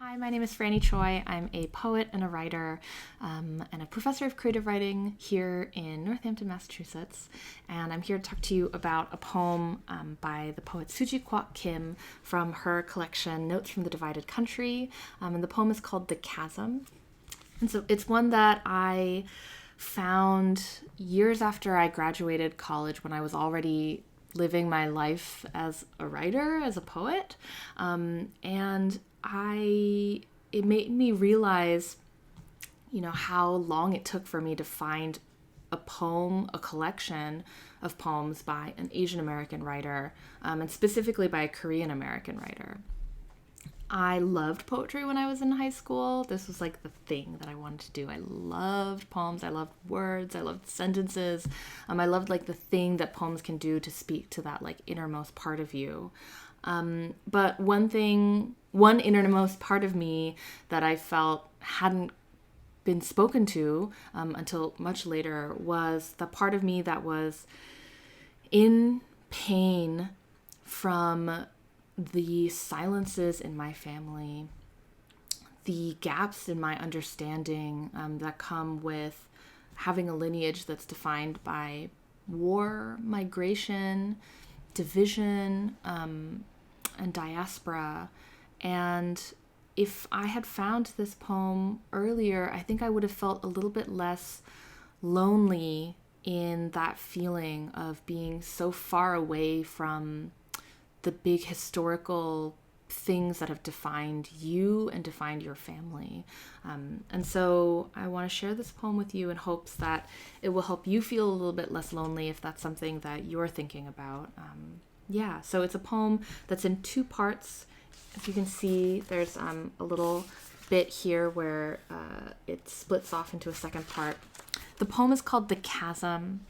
Hi, my name is Franny Choi. I'm a poet and a writer and a professor of creative writing here in Northampton, Massachusetts. And I'm here to talk to you about a poem by the poet Suji Kwock Kim from her collection Notes from the Divided Country. And the poem is called The Chasm. And so it's one that I found years after I graduated college, when I was already living my life as a writer, as a poet. It made me realize, how long it took for me to find a poem, a collection of poems by an Asian American writer, and specifically by a Korean American writer. I loved poetry when I was in high school. This was like the thing that I wanted to do. I loved poems. I loved words. I loved sentences. I loved like the thing that poems can do to speak to that like innermost part of you. But one innermost part of me that I felt hadn't been spoken to until much later was the part of me that was in pain from the silences in my family, the gaps in my understanding that come with having a lineage that's defined by war, migration, division, and diaspora. And if I had found this poem earlier, I think I would have felt a little bit less lonely in that feeling of being so far away from the big historical things that have defined you and defined your family. And so I want to share this poem with you in hopes that it will help you feel a little bit less lonely if that's something that you're thinking about. So it's a poem that's in two parts. If you can see, there's a little bit here where it splits off into a second part. The poem is called The Chasm.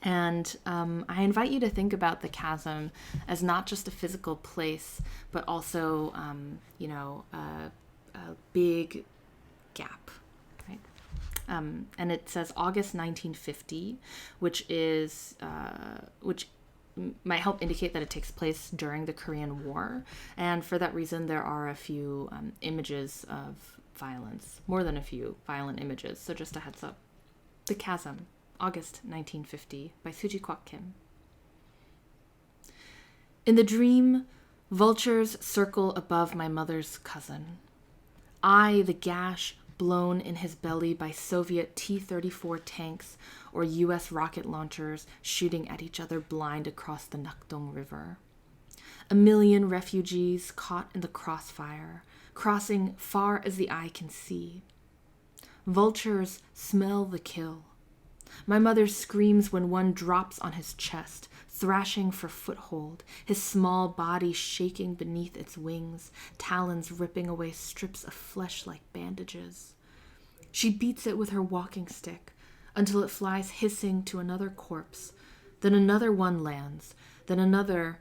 And I invite you to think about the chasm as not just a physical place, but also, a big gap, right? And it says August 1950, which might help indicate that it takes place during the Korean War. And for that reason, there are a few images of violence, more than a few violent images. So just a heads up. The Chasm. August 1950, by Suji Kwock Kim. In the dream, vultures circle above my mother's cousin. I, the gash blown in his belly by Soviet T-34 tanks or U.S. rocket launchers shooting at each other blind across the Nakdong River. A million refugees caught in the crossfire, crossing far as the eye can see. Vultures smell the kill. My mother screams when one drops on his chest, thrashing for foothold, his small body shaking beneath its wings, talons ripping away strips of flesh like bandages. She beats it with her walking stick until it flies hissing to another corpse. Then another one lands, then another,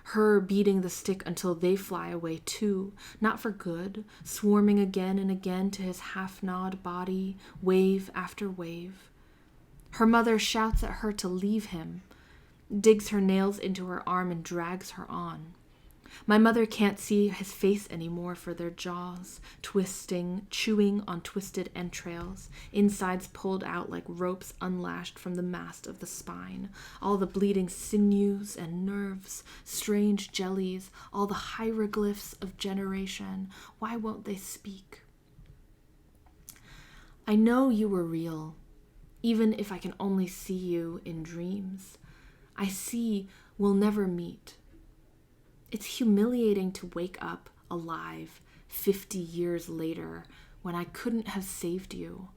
her beating the stick until they fly away too, not for good, swarming again and again to his half-gnawed body, wave after wave. Her mother shouts at her to leave him, digs her nails into her arm and drags her on. My mother can't see his face anymore for their jaws, twisting, chewing on twisted entrails, insides pulled out like ropes unlashed from the mast of the spine, all the bleeding sinews and nerves, strange jellies, all the hieroglyphs of generation. Why won't they speak? I know you were real, even if I can only see you in dreams. I see we'll never meet. It's humiliating to wake up alive 50 years later when I couldn't have saved you.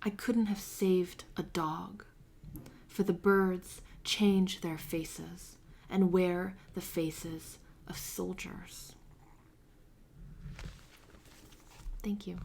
I couldn't have saved a dog. For the birds change their faces and wear the faces of soldiers. Thank you.